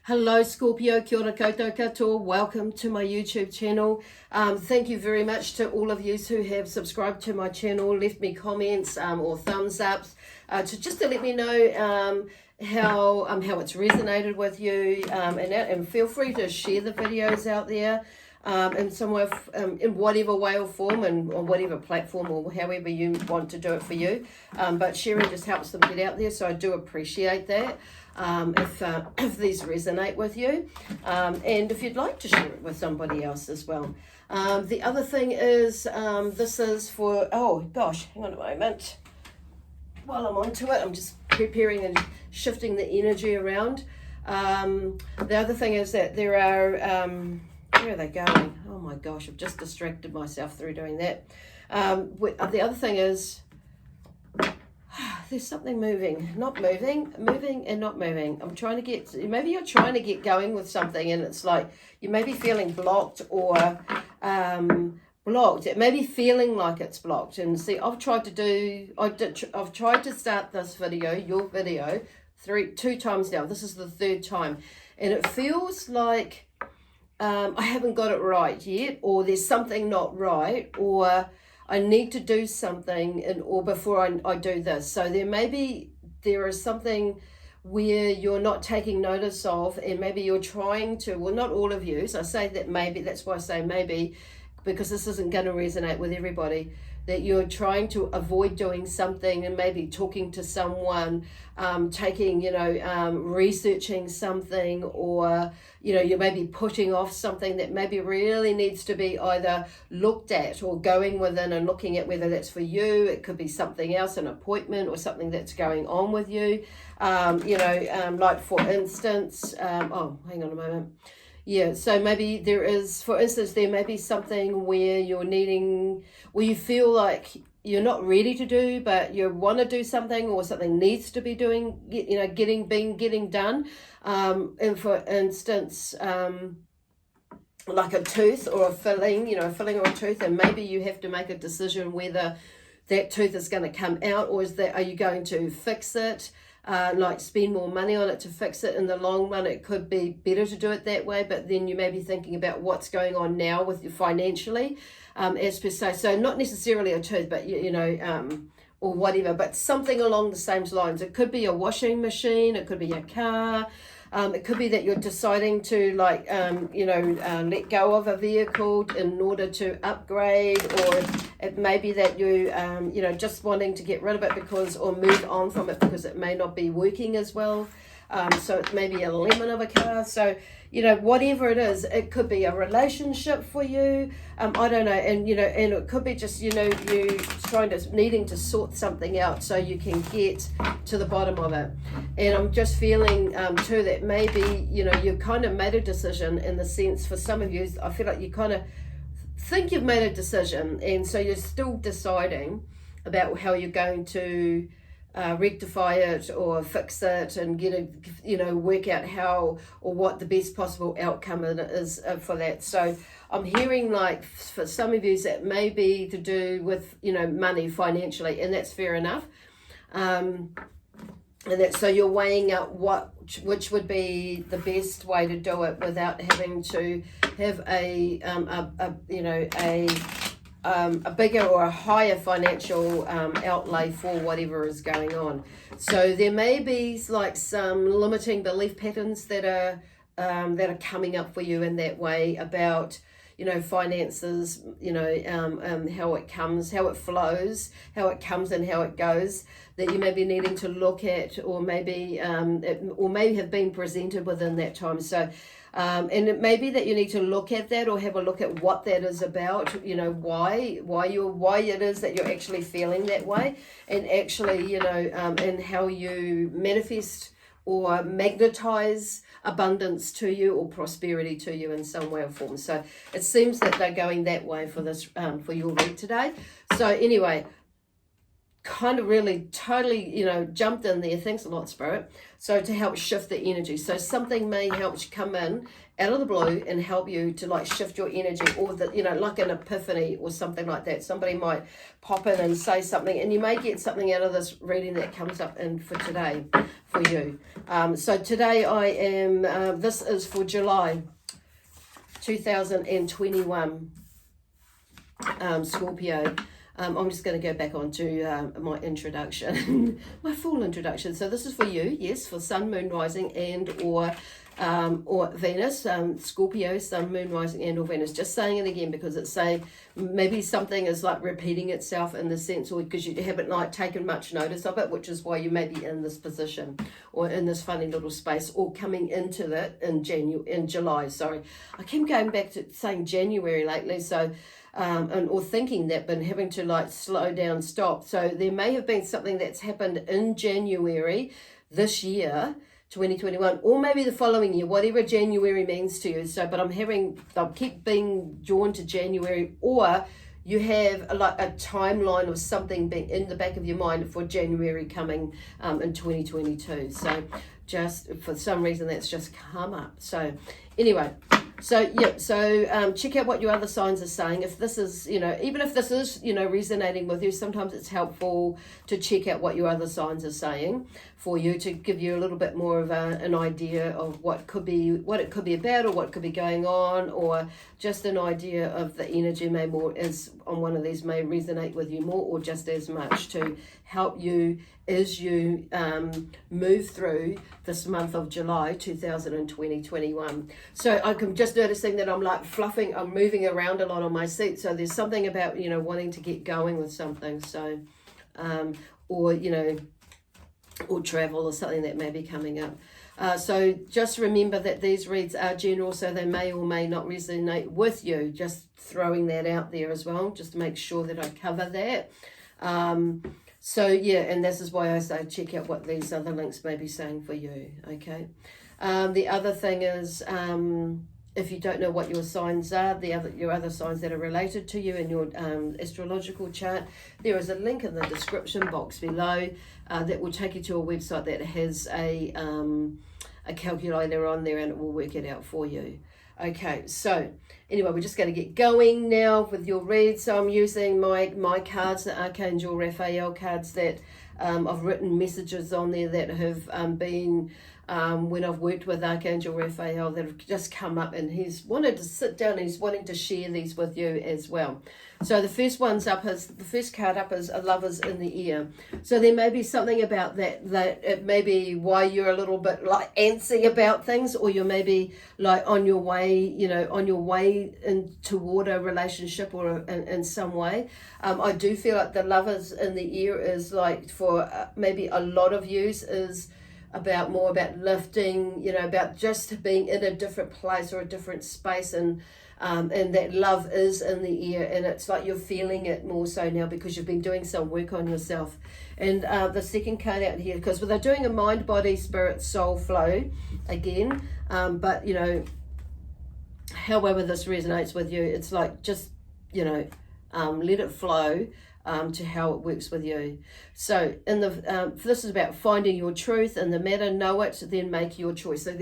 Hello Scorpio, kia ora koutou katoa. Welcome to my YouTube channel. Thank you very much to all of you who have subscribed to my channel, left me comments or thumbs ups, just to let me know how it's resonated with you, and feel free to share the videos out there in some way, in whatever way or form, and on whatever platform or however you want to do it for you. But sharing just helps them get out there, so I do appreciate that. If these resonate with you, and if you'd like to share it with somebody else as well. The other thing is, this is for, oh gosh, hang on a moment. While I'm onto it, I'm just preparing and shifting the energy around. The other thing is that there are, where are they going? Oh my gosh, I've just distracted myself through doing that. The other thing is, there's something moving and not moving. I'm trying to get, maybe you're trying to get going with something and it's like you may be feeling blocked or blocked. It may be feeling like it's blocked. And see, I've tried to start this video, your video, two times now. This is the third time. And it feels like I haven't got it right yet, or there's something not right, or I need to do something or before I do this. So there is something where you're not taking notice of, and maybe you're trying to, well, not all of you, so I say that maybe, that's why I say maybe, because this isn't going to resonate with everybody, that you're trying to avoid doing something and maybe talking to someone, researching something, or, you may be putting off something that maybe really needs to be either looked at, or going within and looking at whether that's for you. It could be something else, an appointment or something that's going on with you. Like for instance, oh, hang on a moment. Yeah, so maybe there is, for instance, there may be something where where you feel like you're not ready to do, but you want to do something, or something needs to be getting done. And for instance, like a tooth or a filling, a filling or a tooth, and maybe you have to make a decision whether that tooth is going to come out, or are you going to fix it? Like spend more money on it to fix it. In the long run, it could be better to do it that way, but then you may be thinking about what's going on now with you financially, as per se. So not necessarily a tooth, but or whatever, but something along the same lines. It could be a washing machine, it could be a car. It could be that you're deciding to let go of a vehicle in order to upgrade, or it may be that you, just wanting to get rid of it or move on from it because it may not be working as well. So it may be a lemon of a car. So, whatever it is, it could be a relationship for you. I don't know. And, and it could be just, you needing to sort something out so you can get to the bottom of it. And I'm just feeling too that maybe, you've kind of made a decision, in the sense, for some of you, I feel like you kind of think you've made a decision. And so you're still deciding about how you're going to rectify it or fix it, and work out how or what the best possible outcome is for that. So I'm hearing, like, for some of you, that may be to do with money, financially, and that's fair enough. And that, so you're weighing out which would be the best way to do it without having to have a bigger or a higher financial outlay for whatever is going on. So there may be like some limiting belief patterns that are coming up for you in that way about finances, how it comes, how it flows, how it comes and how it goes, that you may be needing to look at, or maybe or may have been presented within that time. So and it may be that you need to look at that, or have a look at what that is about, why it is that you're actually feeling that way, and actually, and how you manifest or magnetize abundance to you, or prosperity to you in some way or form. So it seems that they're going that way for this, for your read today. So anyway, kind of really totally, jumped in there. Thanks a lot, Spirit. So to help shift the energy. So something may help you come in out of the blue and help you to like shift your energy, or like an epiphany or something like that. Somebody might pop in and say something, and you may get something out of this reading that comes up in for today for you. So today I am, this is for July 2021, Scorpio. I'm just going to go back onto my introduction, my full introduction. So this is for you, yes, for Sun, Moon, Rising, and or Venus, Scorpio, Sun, Moon, Rising, and or Venus. Just saying it again because it's saying maybe something is like repeating itself in the sense, or because you haven't like taken much notice of it, which is why you may be in this position or in this funny little space, or coming into it in July. Sorry, I keep going back to saying January lately, so. Or thinking that, but having to like slow down, stop. So there may have been something that's happened in January this year, 2021, or maybe the following year, whatever January means to you. So, but I'll keep being drawn to January, or you have a timeline of something being in the back of your mind for January coming in 2022. So just for some reason that's just come up. So anyway. So, yeah, check out what your other signs are saying. If this is, even if this is, resonating with you, sometimes it's helpful to check out what your other signs are saying for you, to give you a little bit more of an idea of what it could be about, or what could be going on, or just an idea of the energy may more is on one of these may resonate with you more, or just as much to help you as you move through this month of July 2021. So I'm just noticing that I'm like I'm moving around a lot on my seat. So there's something about, wanting to get going with something. So, or travel or something that may be coming up. So just remember that these reads are general, so they may or may not resonate with you. Just throwing that out there as well, just to make sure that I cover that. So yeah, and this is why I say check out what these other links may be saying for you, okay? The other thing is, if you don't know what your signs are, your other signs that are related to you in your astrological chart, there is a link in the description box below that will take you to a website that has a calculator on there, and it will work it out for you. Okay, so anyway, we're just going to get going now with your read. So I'm using my cards, the Archangel Raphael cards that I've written messages on there that have been, when I've worked with Archangel Raphael, that have just come up, and he's wanted to sit down and he's wanting to share these with you as well. So the first card up is a Lovers in the Air. So there may be something about that it may be why you're a little bit like antsy about things, or you may be like on your way toward a relationship, or in some way. I do feel like the Lovers in the Air is like for maybe a lot of yous is more about lifting, about just being in a different place or a different space, and that love is in the air, and it's like you're feeling it more so now because you've been doing some work on yourself. And the second card out here, because they're doing a mind, body, spirit, soul flow again, but however this resonates with you, it's like just let it flow to how it works with you. So this is about finding your truth in the matter, know it, then make your choice. So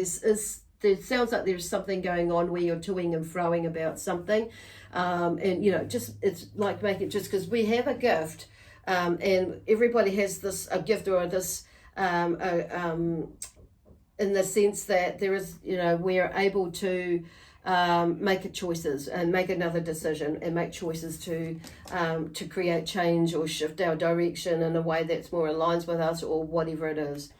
there sounds like there's something going on where you're toing and froing about something, and it's like make it, just because we have a gift, and everybody has a gift or this in the sense that there is, we're able to make choices and make another decision and make choices to create change or shift our direction in a way that's more aligns with us, or whatever it is.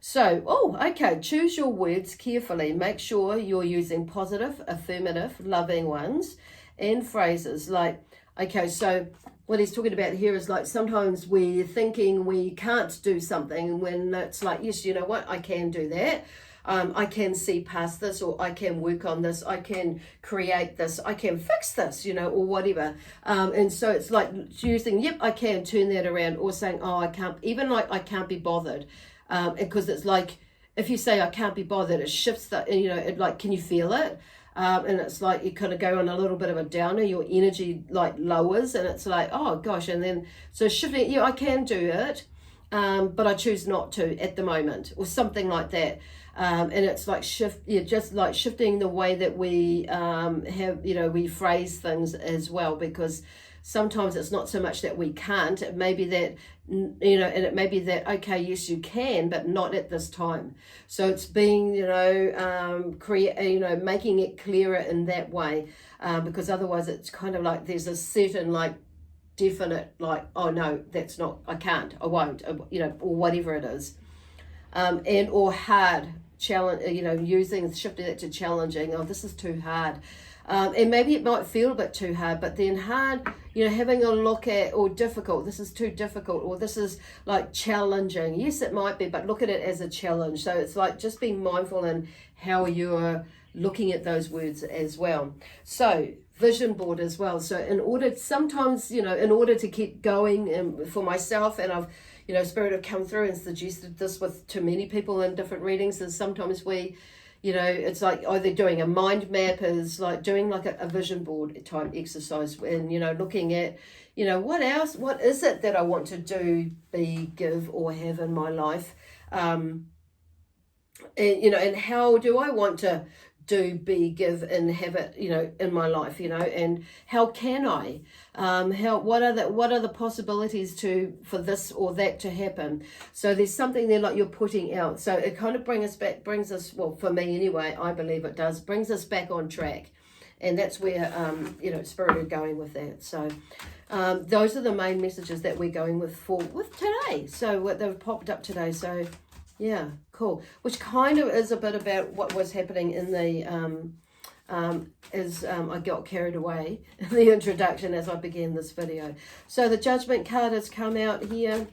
So, okay, choose your words carefully. Make sure you're using positive, affirmative, loving ones and phrases. Like, okay, so what he's talking about here is like sometimes we're thinking we can't do something when it's like, yes, you know what, I can do that. I can see past this, or I can work on this, I can create this, I can fix this, or whatever. And so it's like using, yep, I can turn that around, or saying, I can't, even like I can't be bothered. Because it's like, if you say I can't be bothered, it shifts that, it like, can you feel it? and it's like you kind of go on a little bit of a downer, your energy like lowers, and it's like, oh gosh, and then so shifting, yeah, I can do it, but I choose not to at the moment, or something like that. And it's like just like shifting the way that we have, we phrase things as well, because sometimes it's not so much that we can't, it may be that, and it may be that, okay, yes, you can, but not at this time. So it's being, making it clearer in that way, because otherwise it's kind of like there's a certain like definite, like, oh no, that's not, I can't, I won't, or whatever it is. And or hard challenge, shifting it to challenging. Oh, this is too hard. And maybe it might feel a bit too hard, but then hard, having a look at, or difficult, this is too difficult, or this is like challenging. Yes, it might be, but look at it as a challenge. So it's like just being mindful in how you're looking at those words as well. So vision board as well. So in order to keep going, for myself, and I've, Spirit have come through and suggested this to many people in different readings, is sometimes we, it's like either doing a mind map, is like doing like a vision board type exercise, and, looking at, what is it that I want to do, be, give, or have in my life? And how do I want to do, be, give, and have it, in my life, and how can I, what are the possibilities for this or that to happen? So there's something there like you're putting out. So it kind of brings us, well, for me anyway, I believe it does, brings us back on track. And that's where, Spirit are going with that. So those are the main messages that we're going with today. So what they've popped up today. So yeah, cool. Which kind of is a bit about what was happening in the, I got carried away in the introduction as I began this video. So the Judgment card has come out here,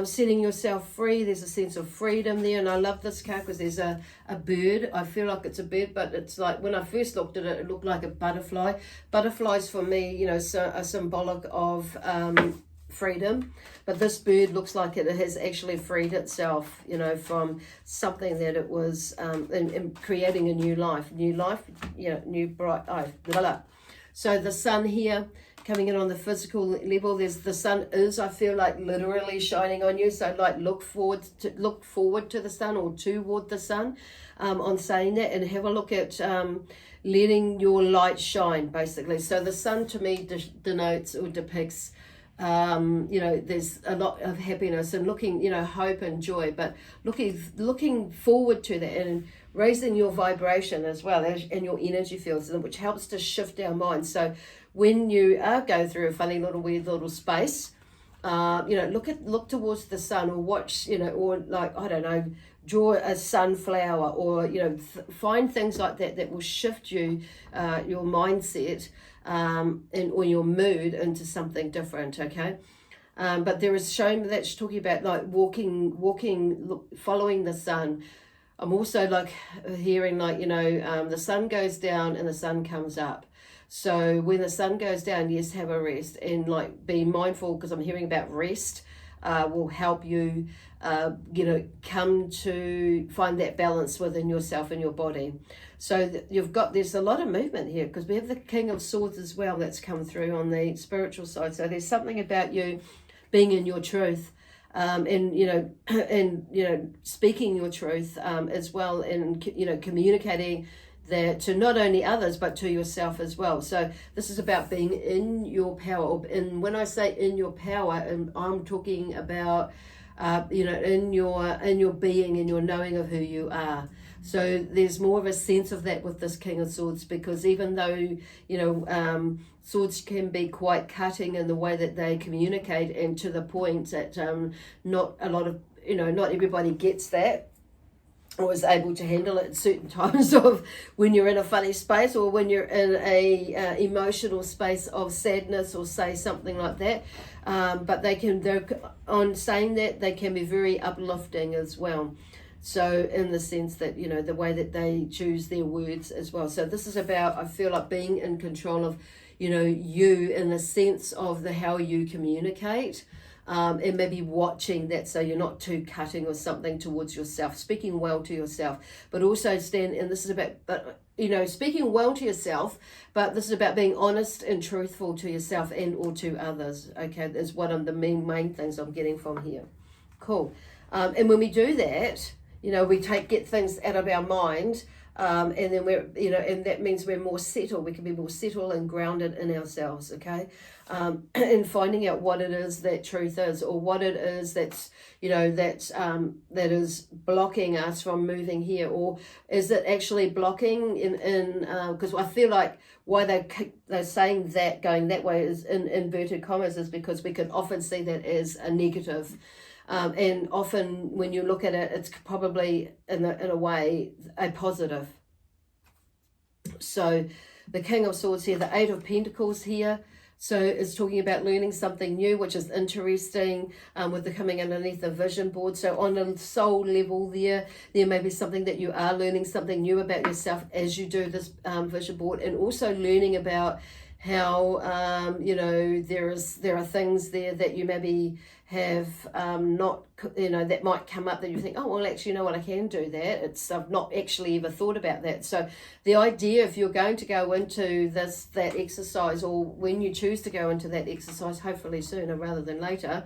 setting yourself free. There's a sense of freedom there, and I love this card because there's a bird. I feel like it's a bird, but it's like, when I first looked at it, it looked like a butterfly. Butterflies for me, are symbolic of freedom, but this bird looks like it has actually freed itself, from something that it was, in creating a new life, new bright life. Blah, blah. So the sun here coming in on the physical level, the sun is, I feel like, literally shining on you. So like look forward to the sun, or toward the sun, on saying that, and have a look at letting your light shine, basically. So the sun to me denotes or depicts, there's a lot of happiness and looking, hope and joy, but looking forward to that, and raising your vibration as well as in your energy fields, which helps to shift our minds. So when you are going through a funny weird little space, look towards the sun, or watch, or like, I don't know, draw a sunflower, or find things like that will shift you, your mindset, or your mood into something different. Okay, but there is showing that's talking about like walking, following the sun. I'm also like hearing like, the sun goes down and the sun comes up. So when the sun goes down, yes, have a rest, and like be mindful, because I'm hearing about rest will help you, come to find that balance within yourself and your body. So there's a lot of movement here, because we have the King of Swords as well that's come through on the spiritual side. So there's something about you being in your truth, and speaking your truth as well, and communicating that to not only others but to yourself as well. So this is about being in your power, and when I say in your power, I'm talking about in your being, in your knowing of who you are. So there's more of a sense of that with this King of Swords, because even though swords can be quite cutting in the way that they communicate, and to the point that not everybody gets that, or is able to handle it at certain times of when you're in a funny space, or when you're in a emotional space of sadness, or say something like that. But they're on saying that, they can be very uplifting as well. So in the sense that, the way that they choose their words as well. So this is about, I feel like, being in control of, you in the sense of how you communicate. and maybe watching that so you're not too cutting or something towards yourself, speaking well to yourself, but also and this is about, but speaking well to yourself, but this is about being honest and truthful to yourself and or to others, okay, is what the main things I'm getting from here. Cool. And when we do that, we get things out of our mind, and then and that means we're more settled. We can be more settled and grounded in ourselves, okay? And finding out what it is that truth is, or what it is that is blocking us from moving here, or is it actually blocking because I feel like why they're saying that going that way is in inverted commas is because we can often see that as a negative. And often when you look at it, it's probably in a way a positive. So the King of Swords here, the Eight of Pentacles here, so it's talking about learning something new, which is interesting, with the coming underneath the vision board. So on a soul level there may be something that you are learning something new about yourself as you do this vision board, and also learning about how there are things there that you maybe have not, that might come up that you think, oh, well, actually, what, I can do that. I've not actually ever thought about that. So the idea, if you're going to go into that exercise, or when you choose to go into that exercise, hopefully sooner rather than later,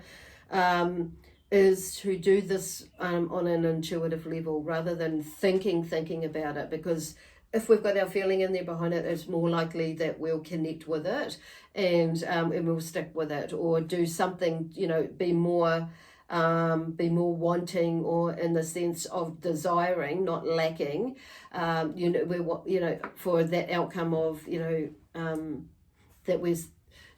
is to do this on an intuitive level rather than thinking about it, because if we've got our feeling in there behind it, it's more likely that we'll connect with it and we'll stick with it, or do something, be more wanting, or in the sense of desiring, not lacking, for that outcome of, that was,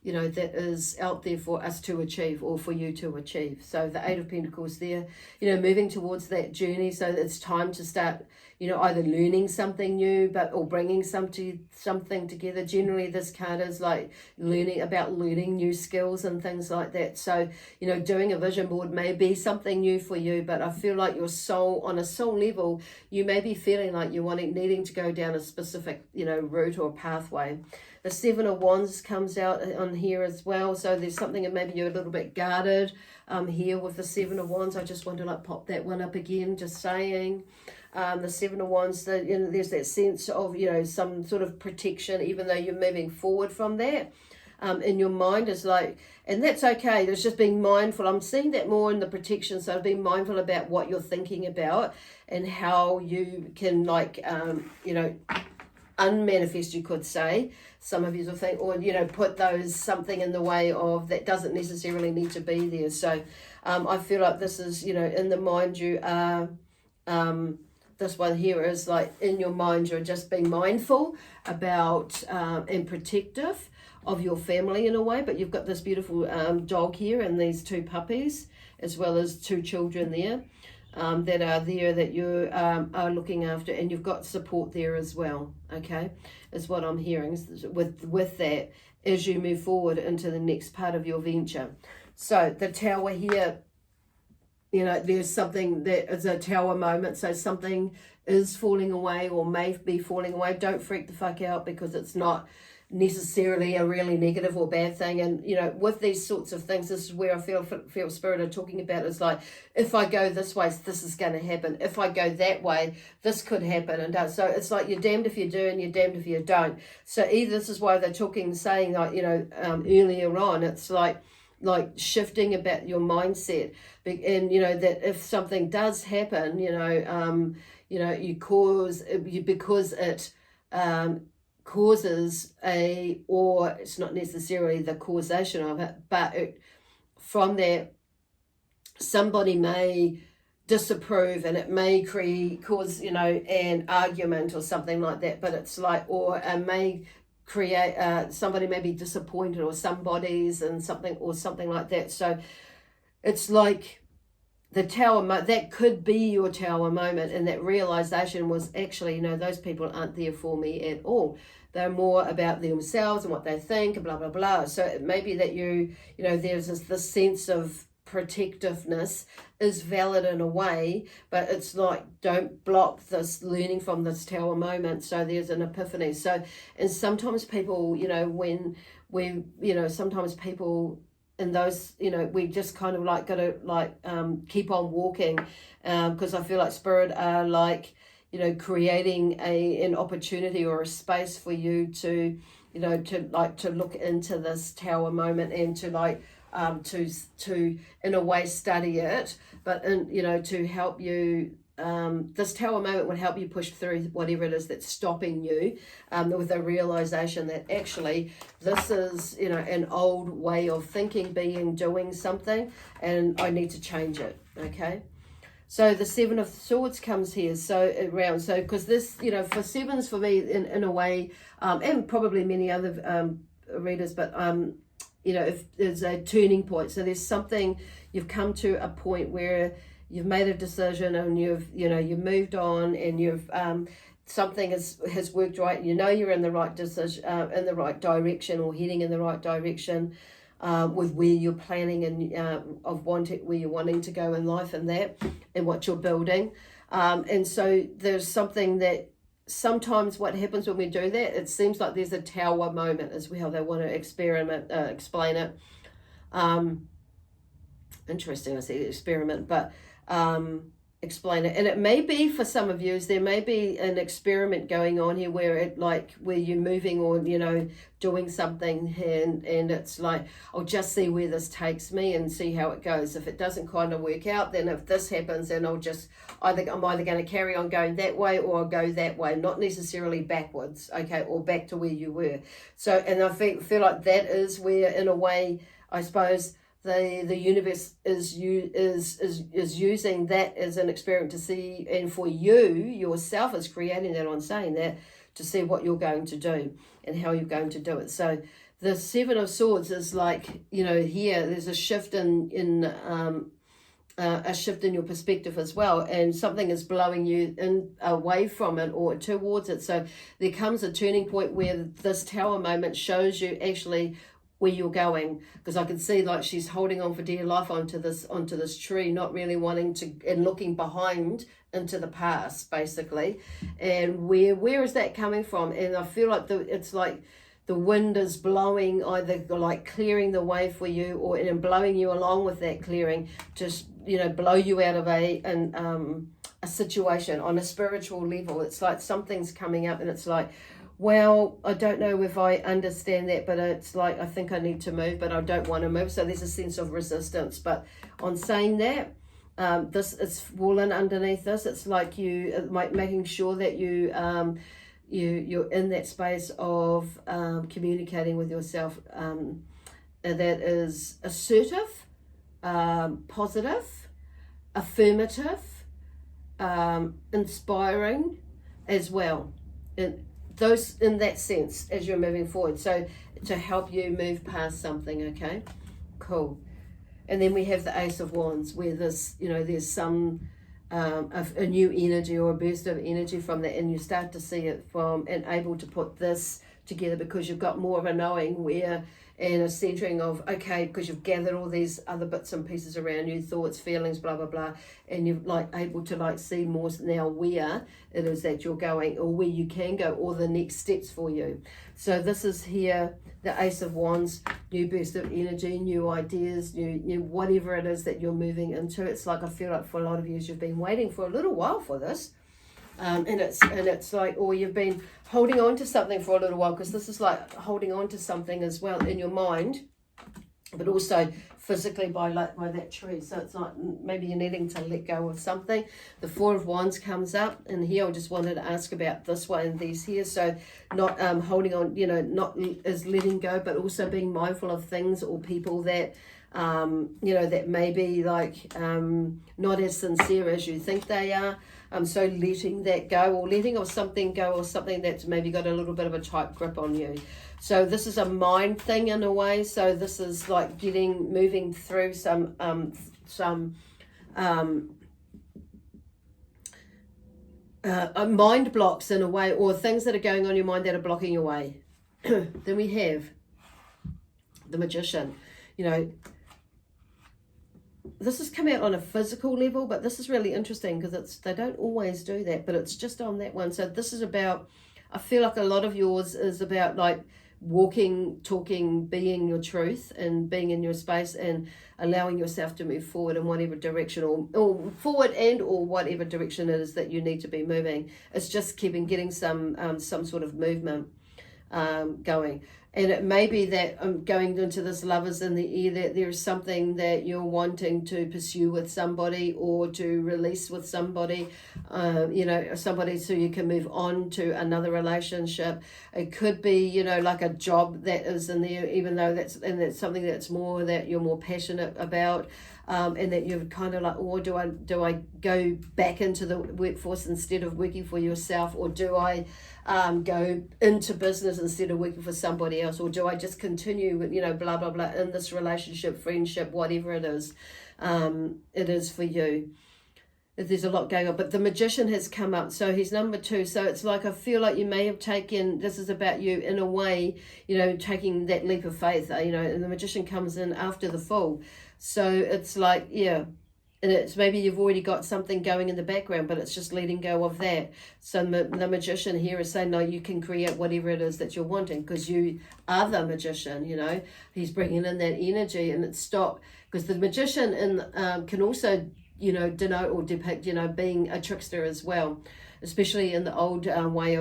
that is out there for us to achieve, or for you to achieve. So the Eight of Pentacles there, moving towards that journey. So it's time to start, either learning something new, or bringing something together. Generally, this card is like learning new skills and things like that. So, doing a vision board may be something new for you, but I feel like your soul, on a soul level, you may be feeling like you're needing to go down a specific, route or pathway. The Seven of Wands comes out on here as well. So there's something that maybe you're a little bit guarded here with the Seven of Wands. I just want to pop that one up again, just saying. The Seven of Wands, there's that sense of, some sort of protection, even though you're moving forward from that. In your mind is and that's okay. There's just being mindful. I'm seeing that more in the protection. So being mindful about what you're thinking about and how you can unmanifest, you could say. Some of you will think, or put something in the way of that doesn't necessarily need to be there. So I feel like this is, in the mind you are, this one here is in your mind you're just being mindful about and protective of your family in a way. But you've got this beautiful dog here and these two puppies, as well as two children there. That are there that you are looking after, and you've got support there as well, okay, is what I'm hearing with that as you move forward into the next part of your venture. So the Tower here, there's something that is a Tower moment, so something is falling away or may be falling away. Don't freak the fuck out, because it's not necessarily a really negative or bad thing. And with these sorts of things, this is where I feel Spirit are talking about, is if I go this way, this is going to happen. If I go that way, this could happen. And so it's you're damned if you do and you're damned if you don't. So this is why they're saying earlier on, it's like shifting about your mindset, and that if something does happen, because it causes or it's not necessarily the causation of it, but from there somebody may disapprove, and it may cause an argument or something like that. But it's or may create somebody may be disappointed, or somebody's and something like that. So it's the Tower, that could be your Tower moment, and that realization was actually, those people aren't there for me at all. They're more about themselves and what they think, and blah, blah, blah. So it may be that there's this sense of protectiveness is valid in a way, but it's don't block this learning from this Tower moment. So there's an epiphany. So, and sometimes people, sometimes people in those, you know, we just kind of like got to like keep on walking, because I feel like Spirit are like, you know, creating an opportunity or a space for you to, you know, to look into this Tower moment, and to like to in a way study it, but in, you know, to help you. This Tower moment would help you push through whatever it is that's stopping you, with a realization that actually this is, you know, an old way of thinking, being, doing something, and I need to change it. Okay. So the Seven of Swords comes here, so around, so because this, you know, for sevens for me in a way, and probably many other readers, but you know, if there's a turning point, so there's something, you've come to a point where you've made a decision, and you've moved on, and you've something has worked right. You know you're in the right decision, in the right direction, or heading in the right direction, with where you're planning and where you're wanting to go in life, and that, and what you're building. And so there's something that sometimes what happens when we do that, it seems like there's a Tower moment, is how they want to explain it. Interesting, I say experiment, but explain it. And it may be, for some of you, there may be an experiment going on here where you're moving, or, you know, doing something, and it's like, I'll just see where this takes me and see how it goes. If it doesn't kind of work out, then if this happens, then I'm either going to carry on going that way, or I'll go that way, not necessarily backwards, okay, or back to where you were. So, and I feel like that is where, in a way, I suppose, the universe is using that as an experiment to see, and for you yourself is creating that, on saying that, to see what you're going to do and how you're going to do it. So the Seven of Swords is like, you know, here there's a shift in your perspective as well, and something is blowing you in away from it or towards it. So there comes a turning point where this Tower moment shows you actually where you're going, because I can see like she's holding on for dear life onto this tree, not really wanting to, and looking behind into the past, basically. And where is that coming from? And I feel like it's like the wind is blowing, either like clearing the way for you, or and blowing you along with that clearing, just, you know, blow you out of a situation on a spiritual level. It's like something's coming up, and it's like, well, I don't know if I understand that, but it's like, I think I need to move, but I don't want to move. So there's a sense of resistance. But on saying that, this is fallen underneath this. It's like you making sure that you're in that space of communicating with yourself that is assertive, positive, affirmative, inspiring as well. And those, in that sense, as you're moving forward, so to help you move past something. Okay, cool. And then we have the Ace of Wands, where this, you know, there's some a new energy or a burst of energy from that, and you start to see it from, and able to put this together, because you've got more of a knowing where, and a centering of, okay, because you've gathered all these other bits and pieces around you, thoughts, feelings, blah, blah, blah, and you're like able to like see more now where it is that you're going, or where you can go, or the next steps for you. So this is here, the Ace of Wands, new burst of energy, new ideas, new whatever it is that you're moving into. It's like, I feel like for a lot of you, you've been waiting for a little while for this. And it's like, or you've been holding on to something for a little while, because this is like holding on to something as well in your mind, but also physically by that tree. So it's like maybe you're needing to let go of something. The Four of Wands comes up, and here I just wanted to ask about this one and these here. So not holding on, you know, not as letting go, but also being mindful of things or people that you know, that may be like not as sincere as you think they are. So letting that go, or letting of something go, or something that's maybe got a little bit of a tight grip on you. So this is a mind thing in a way. So this is like moving through some mind blocks in a way, or things that are going on in your mind that are blocking your way. Then we have the Magician. You know, this has come out on a physical level, but this is really interesting, because they don't always do that, but it's just on that one. So this is about, I feel like a lot of yours is about like walking, talking, being your truth and being in your space and allowing yourself to move forward in whatever direction or forward and or whatever direction it is that you need to be moving. It's just getting some sort of movement going. And it may be that going into this lovers in the air, that there's something that you're wanting to pursue with somebody or to release with somebody, somebody so you can move on to another relationship. It could be, like a job that is in there, even though that's something that's more that you're more passionate about. And that you're kind of like, or do I go back into the workforce instead of working for yourself, or do I go into business instead of working for somebody else, or do I just continue with blah blah blah in this relationship, friendship, whatever it is for you. There's a lot going on, but the Magician has come up, so he's number 2. So it's like, I feel like you may have taken, this is about you in a way, taking that leap of faith, and the Magician comes in after the Fool. So it's like, yeah, and it's maybe you've already got something going in the background, but it's just letting go of that. So the Magician here is saying, no, you can create whatever it is that you're wanting, because you are the Magician, he's bringing in that energy. And it's stop, because the Magician can also denote or depict being a trickster as well, especially in the old way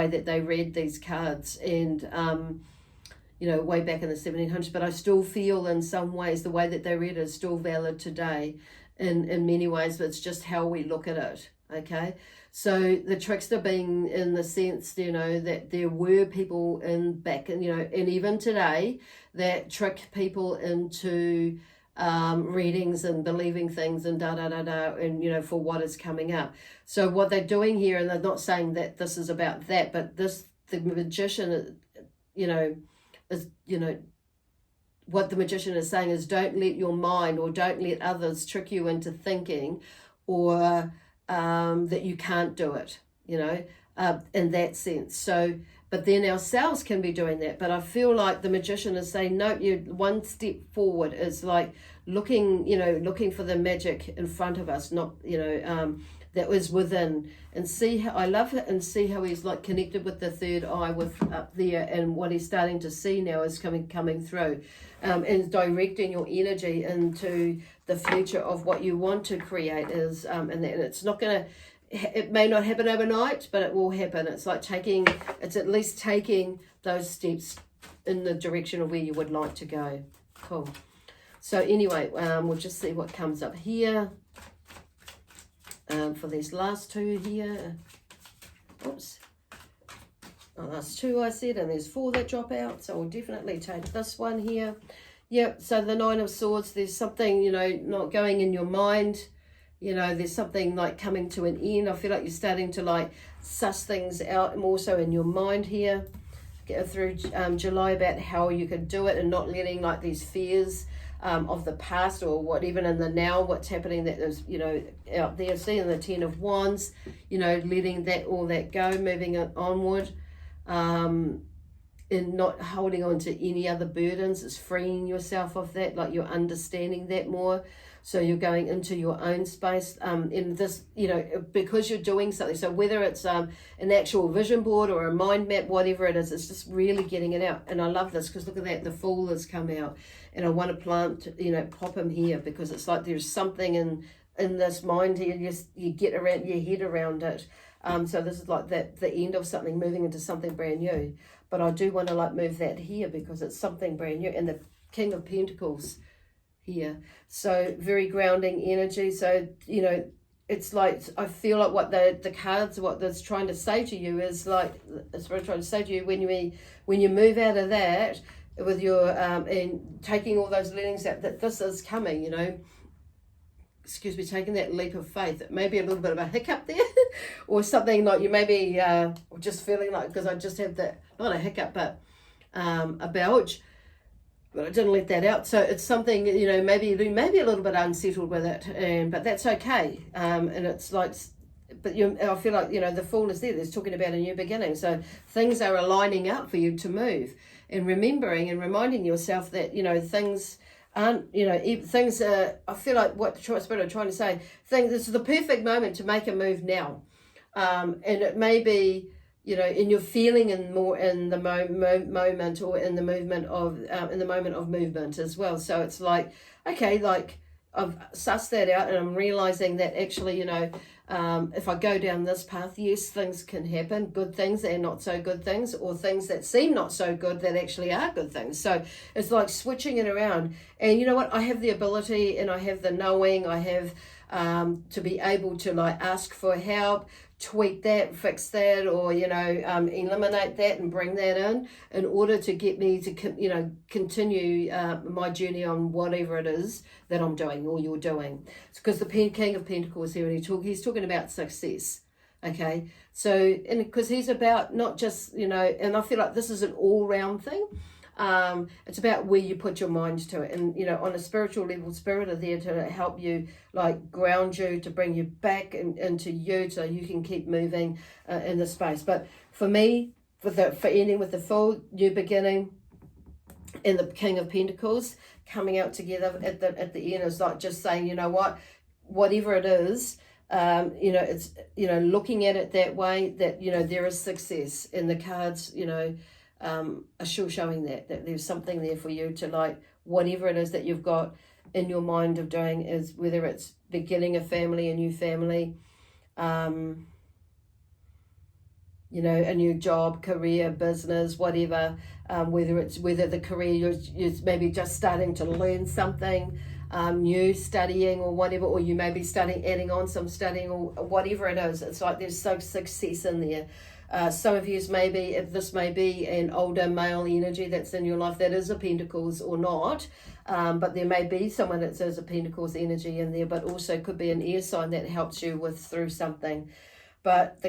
that they read these cards, and way back in the 1700s. But I still feel in some ways the way that they read it is still valid today in many ways, but it's just how we look at it. Okay, so the trickster being in the sense, that there were people and even today that trick people into readings and believing things and and for what is coming up. So what they're doing here, and they're not saying that this is about that, but the Magician, is what the Magician is saying is, don't let your mind or don't let others trick you into thinking or that you can't do it, in that sense. So, but then ourselves can be doing that. But I feel like the Magician is saying, no, you one step forward is like looking for the magic in front of us, not, that was within, and see how I love it, and see how he's like connected with the third eye with up there, and what he's starting to see now is coming through, and directing your energy into the future of what you want to create is, and it's not gonna. It may not happen overnight, but it will happen. It's like it's at least taking those steps in the direction of where you would like to go. Cool. So anyway, we'll just see what comes up here for these last 2 here. Oops. Oh, that's 2 I said, and there's 4 that drop out. So we'll definitely take this one here. Yep, so the 9 of Swords, there's something, not going in your mind. There's something like coming to an end. I feel like you're starting to like suss things out more so in your mind here. Get through July about how you could do it, and not letting like these fears of the past or what, even in the now, what's happening that is, out there. Seeing the 10 of Wands, letting all that go, moving it onward, and not holding on to any other burdens. It's freeing yourself of that, like you're understanding that more. So you're going into your own space in this, because you're doing something. So whether it's an actual vision board or a mind map, whatever it is, it's just really getting it out. And I love this because look at that, the Fool has come out. And I want to plant, pop him here, because it's like there's something in this mind here, you get around your head around it. So this is like the end of something, moving into something brand new. But I do want to like move that here because it's something brand new. And the King of Pentacles here, so very grounding energy. So it's like I feel like what the cards, what that's trying to say to you is like, it's what I'm trying to say to you when you move out of that with your and taking all those learnings that this is coming, taking that leap of faith. It may be a little bit of a hiccup there or something, like you may be just feeling like, because I just have that, not a hiccup, but a belch, but I didn't let that out. So it's something, maybe a little bit unsettled with it, but that's okay. And it's like, but I feel like, the Fool is there. There's talking about a new beginning. So things are aligning up for you to move, and remembering and reminding yourself that, things aren't, things are, I feel like what the Spirit are trying to say, this is the perfect moment to make a move now. And it may be, you know, and you're feeling in more in the moment, or in the movement of movement as well. So it's like, okay, like I've sussed that out, and I'm realizing that actually, you know, if I go down this path, yes, things can happen, good things and not so good things, or things that seem not so good that actually are good things. So it's like switching it around. And you know what? I have the ability, and I have the knowing, I have to be able to like ask for help, tweak that, fix that, or you know, eliminate that and bring that in order to get me to, you know, continue my journey on whatever it is that I'm doing or you're doing. It's because the King of Pentacles here, and he's talking about success. Okay, so, and because he's about not just, you know, and I feel like this is an all-round thing. It's about where you put your mind to it, and you know, on a spiritual level, spirit are there to help you, like ground you, to bring you back into you, so you can keep moving in the space. But for me, for ending with the full new beginning and the King of Pentacles coming out together at the end, is like just saying, you know what, whatever it is, you know, it's, you know, looking at it that way, that, you know, there is success in the cards, you know, are still showing that there's something there for you to, like, whatever it is that you've got in your mind of doing, is whether it's beginning a family, a new family, you know, a new job, career, business, whatever, whether the career you're maybe just starting to learn something new, studying or whatever, or you may be adding on some studying, or whatever it is. It's like there's so success in there. Some of you if this may be an older male energy that's in your life that is a Pentacles or not, but there may be someone that is a Pentacles energy in there, but also could be an air sign that helps you through something. But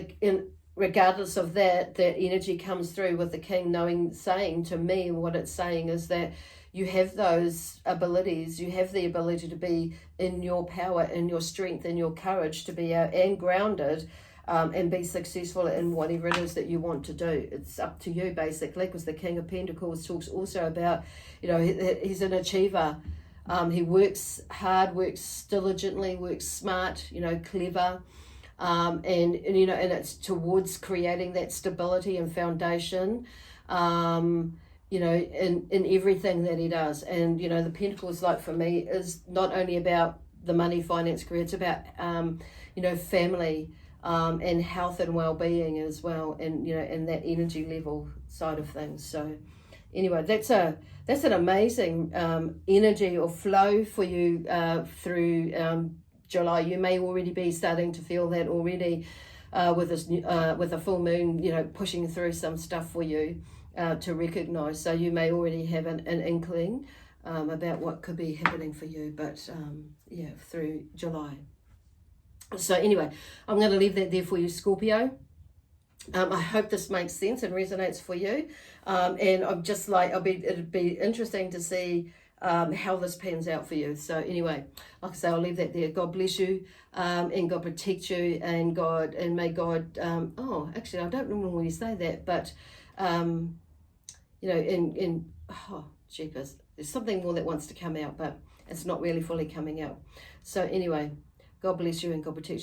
regardless of that energy comes through with the King, saying to me, what it's saying is that you have those abilities, you have the ability to be in your power, in your strength, in your courage, to be out and grounded, and be successful in whatever it is that you want to do. It's up to you, basically, because the King of Pentacles talks also about, you know, he's an achiever. He works hard, works diligently, works smart, you know, clever, and you know, and it's towards creating that stability and foundation, you know, in everything that he does. And you know, the Pentacles, like for me, is not only about the money, finance, career. It's about you know, family, and health and well-being as well, and you know, and that energy level side of things. So anyway, that's an amazing energy or flow for you through July. You may already be starting to feel that already with this with a full moon, you know, pushing through some stuff for you to recognize. So you may already have an inkling about what could be happening for you, but yeah, through July. So anyway, I'm going to leave that there for you, Scorpio. I hope this makes sense and resonates for you. And I'm just like, it'd be interesting to see how this pans out for you. So anyway, like I say, I'll leave that there. God bless you, and God protect you, and may God, actually, I don't remember when you say that, but, you know, oh, jeepers, there's something more that wants to come out, but it's not really fully coming out. So anyway, God bless you and God protect you.